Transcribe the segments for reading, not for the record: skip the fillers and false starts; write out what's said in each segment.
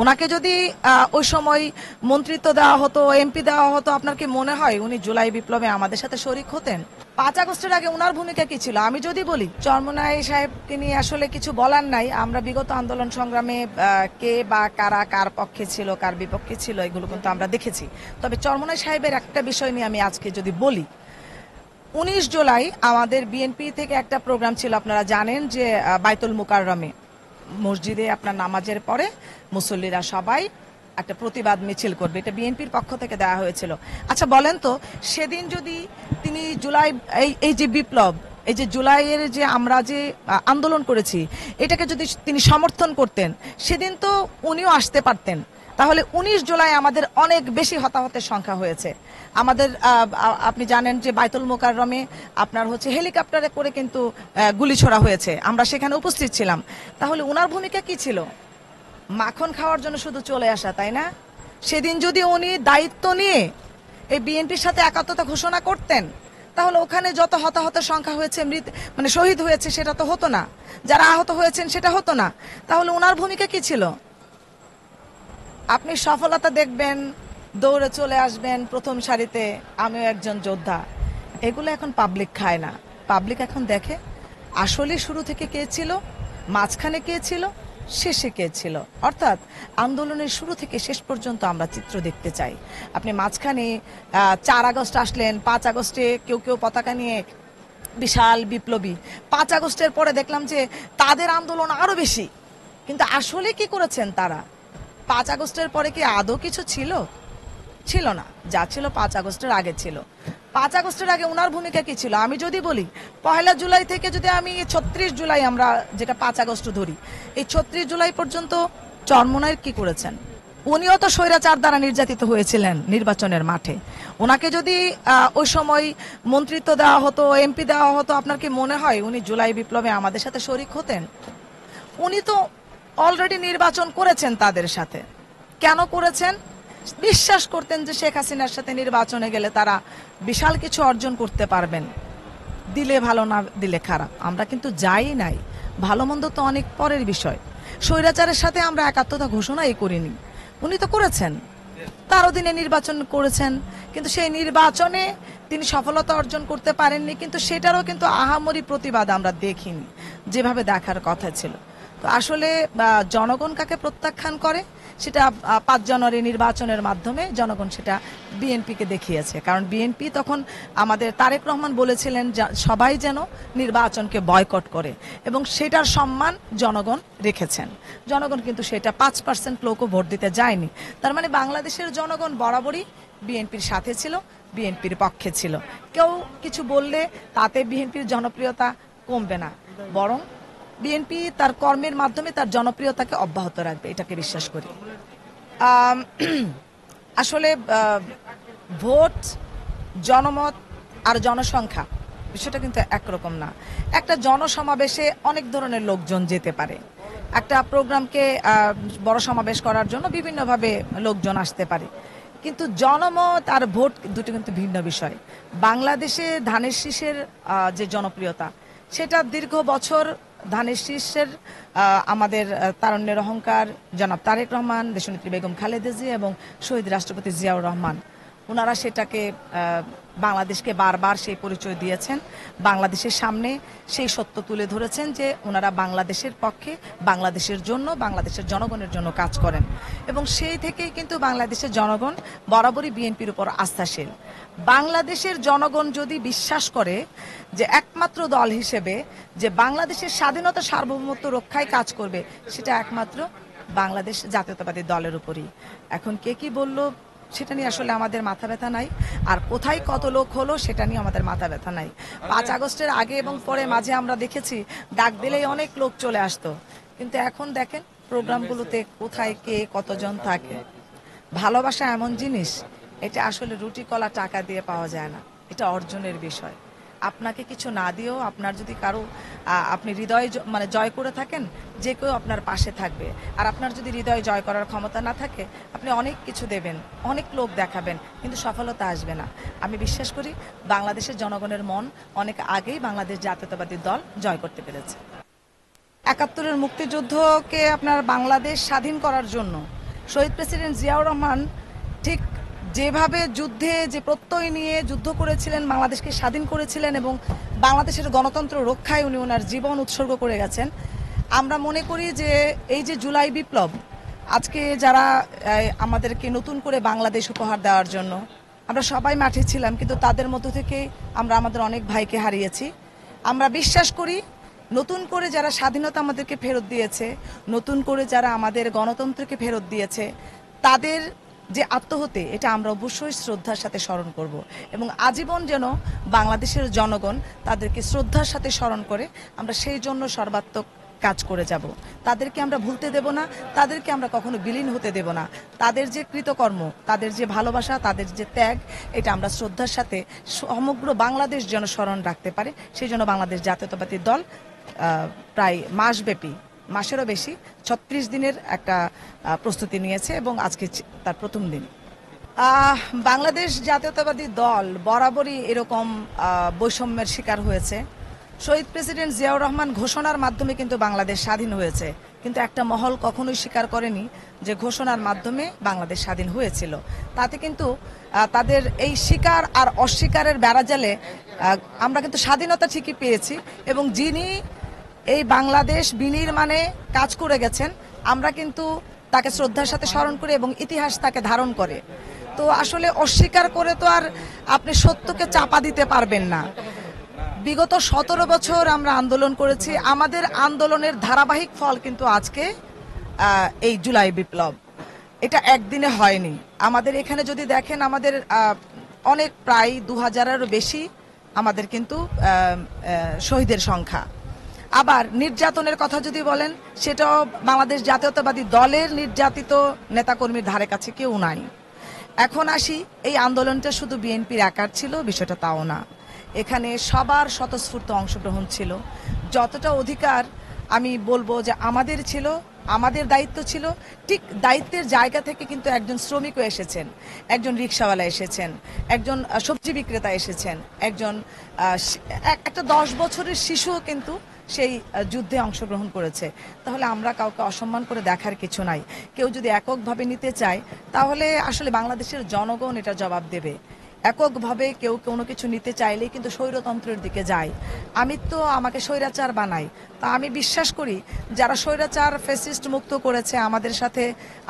ওনাকে যদি ওই সময় মন্ত্রিত্ব দেওয়া হতো, এমপি দেওয়া হতো, আপনার কি মনে হয় উনি জুলাই বিপ্লবে আমাদের সাথে শরিক হতেন? 5 আগস্টের আগে ওনার ভূমিকা কি ছিল আমি যদি বলি, চরমোনাই সাহেবকে নিয়ে আসলে কিছু বলার নাই। আমরা বিগত আন্দোলন সংগ্রামে কে বা কারা কার পক্ষে ছিল, কার বিপক্ষে ছিল, এগুলো কিন্তু আমরা দেখেছি। তবে চরমোনাই সাহেবের একটা বিষয় নিয়ে আমি আজকে যদি বলি, 19 জুলাই আমাদের বিএনপি থেকে একটা প্রোগ্রাম ছিল, আপনারা জানেন যে বাইতুল মুকাররমে মসজিদে আপনার নামাজের পরে মুসল্লিরা সবাই একটা প্রতিবাদ মিছিল করবে, এটা বিএনপির পক্ষ থেকে দেওয়া হয়েছিল। আচ্ছা বলেন তো, সেদিন যদি তিনি জুলাই এই যে বিপ্লব, এই যে জুলাইয়ের যে আমরা যে আন্দোলন করেছি, এটাকে যদি তিনি সমর্থন করতেন, সেদিন তো উনিও আসতে পারতেন। তাহলে 19 জুলাই আমাদের অনেক বেশি হতাহতের সংখ্যা হয়েছে। আমাদের আপনি জানেন যে বাইতুল মোকাররমে আপনার হচ্ছে হেলিকপ্টারে করে কিন্তু গুলি ছোড়া হয়েছে, আমরা সেখানে উপস্থিত ছিলাম। তাহলে উনার ভূমিকা কি ছিল? মাখন খাওয়ার জন্য শুধু চলে আসা, তাই না? সেদিন যদি উনি দায়িত্ব নিয়ে এই বিএনপির সাথে একাত্মতা ঘোষণা করতেন, তাহলে ওখানে যত হতাহতের সংখ্যা হয়েছে, মানে শহীদ হয়েছে, সেটা তো হতো না। যারা আহত হয়েছেন সেটা হতো না। তাহলে ওনার ভূমিকা কি ছিল? আপনি সফলতা দেখবেন, দৌড়ে চলে আসবেন প্রথম সারিতে, আমিও একজন যোদ্ধা। এগুলো এখন পাবলিক খায় না। পাবলিক এখন দেখে আসলে শুরু থেকে কে ছিল, মাঝখানে কে ছিল, শেষে কে ছিল। অর্থাৎ আন্দোলনের শুরু থেকে শেষ পর্যন্ত আমরা চিত্র দেখতে চাই। আপনি মাঝখানে 4 আগস্ট আসলেন, 5 আগস্টে কেউ কেউ পতাকা নিয়ে বিশাল বিপ্লবী, 5 আগস্টের পরে দেখলাম যে তাদের আন্দোলন আরো বেশি। কিন্তু আসলে কি করেছেন তারা? 5 আগস্টের পরে কি আদৌ কিছু ছিল? ছিল না। যা ছিল 5 আগস্টের আগে ছিল। 5 আগস্টের আগে ওনার ভূমিকা কি ছিল আমি যদি বলি, 1 জুলাই থেকে যদি আমি 36 জুলাই, আমরা যেটা 5 আগস্ট ধরি, এই 36 জুলাই পর্যন্ত চরমোনাই কি করেছেন? উনিও তো স্বৈরাচার দ্বারা নির্যাতিত হয়েছিলেন নির্বাচনের মাঠে। ওনাকে যদি ওই সময় মন্ত্রিত্ব দেওয়া হতো, এমপি দেওয়া হতো, আপনার কি মনে হয় উনি জুলাই বিপ্লবে আমাদের সাথে শরিক হতেন? উনি তো অলরেডি নির্বাচন করেছেন তাদের সাথে। কেন করেছেন? বিশ্বাস করতেন যে শেখ হাসিনার সাথে নির্বাচনে গেলে তারা বিশাল কিছু অর্জন করতে পারবেন, দিলে ভালো না দিলে খারাপ। আমরা কিন্তু যাই নাই, ভালো মন্দ তো অনেক পরের বিষয়। স্বৈরাচারের সাথে আমরা একাত্মতা ঘোষণাই করিনি, উনি তো করেছেন। তার অধীনে নির্বাচন করেছেন, কিন্তু সেই নির্বাচনে তিনি সফলতা অর্জন করতে পারেননি। কিন্তু সেটারও কিন্তু আহামরি প্রতিবাদ আমরা দেখিনি যেভাবে দেখার কথা ছিল। তো আসলে জনগণ কাকে প্রত্যাখ্যান করে, সেটা 5 জানুয়ারি নির্বাচনের মাধ্যমে জনগণ সেটা বিএনপিকে দেখিয়েছে। কারণ বিএনপি তখন আমাদের তারেক রহমান বলেছিলেন সবাই যেন নির্বাচনকে বয়কট করে, এবং সেটার সম্মান জনগণ রেখেছেন। জনগণ কিন্তু সেটা 5% লোকও ভোট দিতে যায়নি। তার মানে বাংলাদেশের জনগণ বরাবরই বিএনপির সাথে ছিল, বিএনপির পক্ষে ছিল। কেউ কিছু বললে তাতে বিএনপির জনপ্রিয়তা কমবে না, বরং বিএনপি তার কর্মের মাধ্যমে তার জনপ্রিয়তাকে অব্যাহত রাখবে, এটাকে বিশ্বাস করি। আসলে ভোট, জনমত আর জনসংখ্যা বিষয়টা কিন্তু একরকম না। একটা জনসমাবেশে অনেক ধরনের লোকজন যেতে পারে। একটা প্রোগ্রামকে বড় সমাবেশ করার জন্য বিভিন্নভাবে লোকজন আসতে পারে, কিন্তু জনমত আর ভোট দুটো কিন্তু ভিন্ন বিষয়। বাংলাদেশে ধানের শীষের যে জনপ্রিয়তা, সেটা দীর্ঘ বছর ধানের শীষের আমাদের তারুণ্যের অহংকার জনাব তারেক রহমান, দেশনেত্রী বেগম খালেদা জিয়া এবং শহীদ রাষ্ট্রপতি জিয়াউর রহমান, ওনারা সেটাকে বাংলাদেশকে বারবার সেই পরিচয় দিয়েছেন। বাংলাদেশের সামনে সেই সত্য তুলে ধরেছেন যে ওনারা বাংলাদেশের পক্ষে, বাংলাদেশের জন্য, বাংলাদেশের জনগণের জন্য কাজ করেন। এবং সেই থেকেই কিন্তু বাংলাদেশের জনগণ বরাবরই বিএনপির উপর আস্থাশীল। বাংলাদেশের জনগণ যদি বিশ্বাস করে যে একমাত্র দল হিসেবে যে বাংলাদেশের স্বাধীনতা সার্বভৌমত্ব রক্ষায় কাজ করবে, সেটা একমাত্র বাংলাদেশ জাতীয়তাবাদী দলের উপরই। এখন কে কি বলল সেটা নিয়ে আসলে আমাদের মাথা ব্যথা নাই, আর কোথায় কত লোক হলো সেটা নিয়ে আমাদের মাথা ব্যথা নাই। 5 আগস্টের আগে এবং পরে মাঝে আমরা দেখেছি ডাক দিলেই অনেক লোক চলে আসতো, কিন্তু এখন দেখেন প্রোগ্রামগুলোতে কোথায় কে কতজন থাকে। ভালোবাসা এমন জিনিস, এটা আসলে রুটি কলা টাকা দিয়ে পাওয়া যায় না, এটা অর্জনের বিষয়। আপনাকে কিছু না দিয়েও আপনার যদি কারো আপনি হৃদয় মানে জয় করে থাকেন, যে কেউ আপনার পাশে থাকবে। আর আপনার যদি হৃদয় জয় করার ক্ষমতা না থাকে, আপনি অনেক কিছু দেবেন, অনেক লোক দেখাবেন, কিন্তু সফলতা আসবে না। আমি বিশ্বাস করি বাংলাদেশের জনগণের মন অনেক আগেই বাংলাদেশ জাতীয়তাবাদী দল জয় করতে পেরেছে। 71-এর মুক্তিযুদ্ধকে আপনার বাংলাদেশ স্বাধীন করার জন্য শহীদ প্রেসিডেন্ট জিয়াউর রহমান ঠিক যেভাবে যুদ্ধে যে প্রত্যয় নিয়ে যুদ্ধ করেছিলেন, বাংলাদেশকে স্বাধীন করেছিলেন এবং বাংলাদেশের গণতন্ত্র রক্ষায় উনি ওনার জীবন উৎসর্গ করে গেছেন। আমরা মনে করি যে এই যে জুলাই বিপ্লব, আজকে যারা আমাদেরকে নতুন করে বাংলাদেশ উপহার দেওয়ার জন্য আমরা সবাই মাঠে ছিলাম, কিন্তু তাদের মধ্য থেকে আমরা আমাদের অনেক ভাইকে হারিয়েছি। আমরা বিশ্বাস করি নতুন করে যারা স্বাধীনতা আমাদেরকে ফেরত দিয়েছে, নতুন করে যারা আমাদের গণতন্ত্রকে ফেরত দিয়েছে, তাদের যে আত্মহত্যা, এটা আমরা অবশ্যই শ্রদ্ধার সাথে স্মরণ করব এবং আজীবন যেন বাংলাদেশের জনগণ তাদেরকে শ্রদ্ধার সাথে স্মরণ করে, আমরা সেই জন্য সর্বাত্মক কাজ করে যাব। তাদেরকে আমরা ভুলতে দেব না, তাদেরকে আমরা কখনো বিলীন হতে দেব না। তাদের যে কৃতকর্ম, তাদের যে ভালোবাসা, তাদের যে ত্যাগ, এটা আমরা শ্রদ্ধার সাথে সমগ্র বাংলাদেশ যেন স্মরণ রাখতে পারে, সেই জন্য বাংলাদেশ জাতীয়তাবাদী দল প্রায় মাসেরও বেশি 36 দিনের একটা প্রস্তুতি নিয়েছে এবং আজকে তার প্রথম দিন। বাংলাদেশ জাতীয়তাবাদী দল বরাবরই এরকম বৈষম্যের শিকার হয়েছে। শহীদ প্রেসিডেন্ট জিয়াউর রহমান ঘোষণার মাধ্যমে কিন্তু বাংলাদেশ স্বাধীন হয়েছে, কিন্তু একটা মহল কখনোই স্বীকার করেনি যে ঘোষণার মাধ্যমে বাংলাদেশ স্বাধীন হয়েছিল। তাতে কিন্তু তাদের এই স্বীকার আর অস্বীকারের বেড়াজালে আমরা কিন্তু স্বাধীনতা ঠিকই পেয়েছি এবং যিনি এই বাংলাদেশ বিনির্মাণে কাজ করে গেছেন, আমরা কিন্তু তাকে শ্রদ্ধার সাথে স্মরণ করি এবং ইতিহাস তাকে ধারণ করে। তো আসলে অস্বীকার করে তো আর আপনি সত্যকে চাপা দিতে পারবেন না। বিগত 17 বছর আমরা আন্দোলন করেছি, আমাদের আন্দোলনের ধারাবাহিক ফল কিন্তু আজকে এই জুলাই বিপ্লব। এটা একদিনে হয়নি। আমাদের এখানে যদি দেখেন, আমাদের অনেক প্রায় 2000-এরও বেশি আমাদের কিন্তু শহীদের সংখ্যা। আবার নির্যাতনের কথা যদি বলেন, সেটাও বাংলাদেশ জাতীয়তাবাদী দলের নির্যাতিত নেতাকর্মীর ধারে কাছে কেউ নাই। এখন আসি, এই আন্দোলনটা শুধু বিএনপির একার ছিল, বিষয়টা তাও না। এখানে সবার স্বতঃস্ফূর্ত অংশগ্রহণ ছিল। যতটা অধিকার আমি বলবো যে আমাদের ছিল, আমাদের দায়িত্ব ছিল, ঠিক দায়িত্বের জায়গা থেকে কিন্তু একজন শ্রমিকও এসেছেন, একজন রিক্সাওয়ালা এসেছেন, একজন সবজি বিক্রেতা এসেছেন, একটা 10 বছরের শিশুও কিন্তু সেই যুদ্ধে অংশগ্রহণ করেছে। তাহলে আমরা কাউকে অসম্মান করে দেখার কিছু নাই। কেউ যদি এককভাবে নিতে চায়, তাহলে আসলে বাংলাদেশের জনগণ এটা জবাব দেবে। এককভাবে কেউ কোনো কিছু নিতে চাইলেই কিন্তু স্বৈরতন্ত্রের দিকে যায়। আমি তো আমাকে স্বৈরাচার বানাই। তা আমি বিশ্বাস করি যারা স্বৈরাচার ফ্যাসিস্ট মুক্ত করেছে, আমাদের সাথে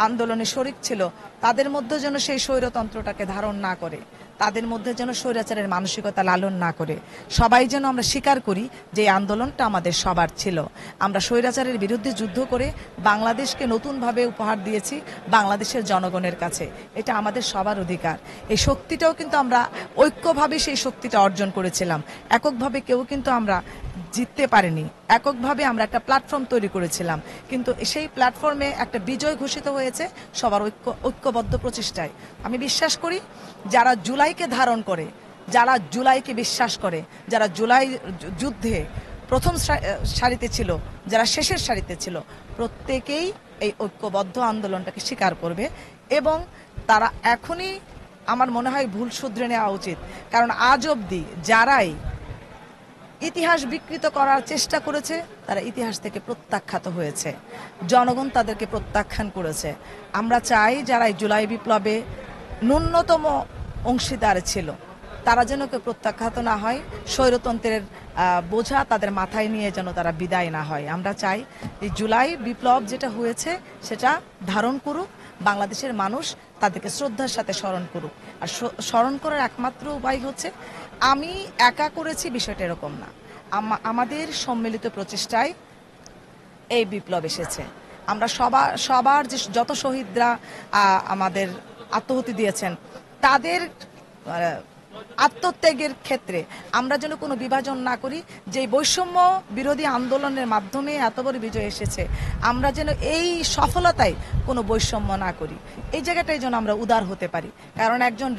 আন্দোলনে শরিক ছিল, তাদের মধ্যে যেন সেই স্বৈরতন্ত্রটাকে ধারণ না করে, তাদের মধ্যে যেন স্বৈরাচারের মানসিকতা লালন না করে, সবাই যেন আমরা স্বীকার করি যে এই আন্দোলনটা আমাদের সবার ছিল। আমরা স্বৈরাচারের বিরুদ্ধে যুদ্ধ করে বাংলাদেশকে নতুনভাবে উপহার দিয়েছি বাংলাদেশের জনগণের কাছে। এটা আমাদের সবার অধিকার। এই শক্তিটাও কিন্তু আমরা ঐক্যভাবে সেই শক্তিটা অর্জন করেছিলাম। এককভাবে কেউ কিন্তু আমরা জিততে পারিনি। এককভাবে আমরা একটা প্ল্যাটফর্ম তৈরি করেছিলাম, কিন্তু সেই প্ল্যাটফর্মে একটা বিজয় ঘোষিত হয়েছে সবার ঐক্যবদ্ধ প্রচেষ্টায়। আমি বিশ্বাস করি যারা জুলাইকে ধারণ করে, যারা জুলাইকে বিশ্বাস করে, যারা জুলাই যুদ্ধে প্রথম সারিতে ছিল, যারা শেষের সারিতে ছিল, প্রত্যেকেই এই ঐক্যবদ্ধ আন্দোলনটাকে স্বীকার করবে এবং তারা এখনই আমার মনে হয় ভুল শুধরে নেওয়া উচিত। কারণ আজ অবধি যারাই ইতিহাস বিকৃত করার চেষ্টা করেছে, তারা ইতিহাস থেকে প্রত্যাখ্যাত হয়েছে। জনগণ তাদেরকে প্রত্যাখ্যান করেছে। আমরা চাই যারা এই জুলাই বিপ্লবে ন্যূনতম অংশীদার ছিল, তারা যেন কেউ প্রত্যাখ্যাত না হয়, স্বৈরতন্ত্রের বোঝা তাদের মাথায় নিয়ে যেন তারা বিদায় না হয়। আমরা চাই এই জুলাই বিপ্লব যেটা হয়েছে সেটা ধারণ করুক বাংলাদেশের মানুষ, তাদেরকে শ্রদ্ধার সাথে স্মরণ করুক। আর স্মরণ করার একমাত্র উপায় হচ্ছে, আমি একা করেছি বিষয়টা এরকম না, আমাদের সম্মিলিত প্রচেষ্টায় এই বিপ্লব এসেছে। আমরা সবার যে যত শহীদরা আমাদের আত্মহতি দিয়েছেন, তাদের আত্মত্যাগের ক্ষেত্রে আমরা যেন কোনো বিভাজন না করি। যে বৈষম্য বিরোধী আন্দোলনের মাধ্যমে এত বড় বিজয় এসেছে, আমরা যেন এই সফলতায় কোনো বৈষম্য না করি। এই জায়গাটাই যেন আমরা উদার হতে পারি। কারণ একজন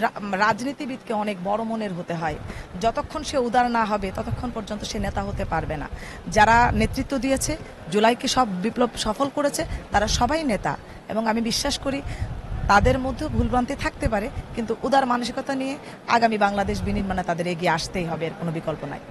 রাজনীতিবিদকে অনেক বড় মনের হতে হয়। যতক্ষণ সে উদার না হবে, ততক্ষণ পর্যন্ত সে নেতা হতে পারবে না। যারা নেতৃত্ব দিয়েছে, জুলাইকে সব বিপ্লব সফল করেছে, তারা সবাই নেতা এবং আমি বিশ্বাস করি তাদের মধ্যে ভুলভ্রান্তি থাকতে পারে, কিন্তু উদার মানসিকতা নিয়ে আগামী বাংলাদেশ বিনির্মাণে তাদের এগিয়ে আসতেই হবে, এর কোনো বিকল্প নাই।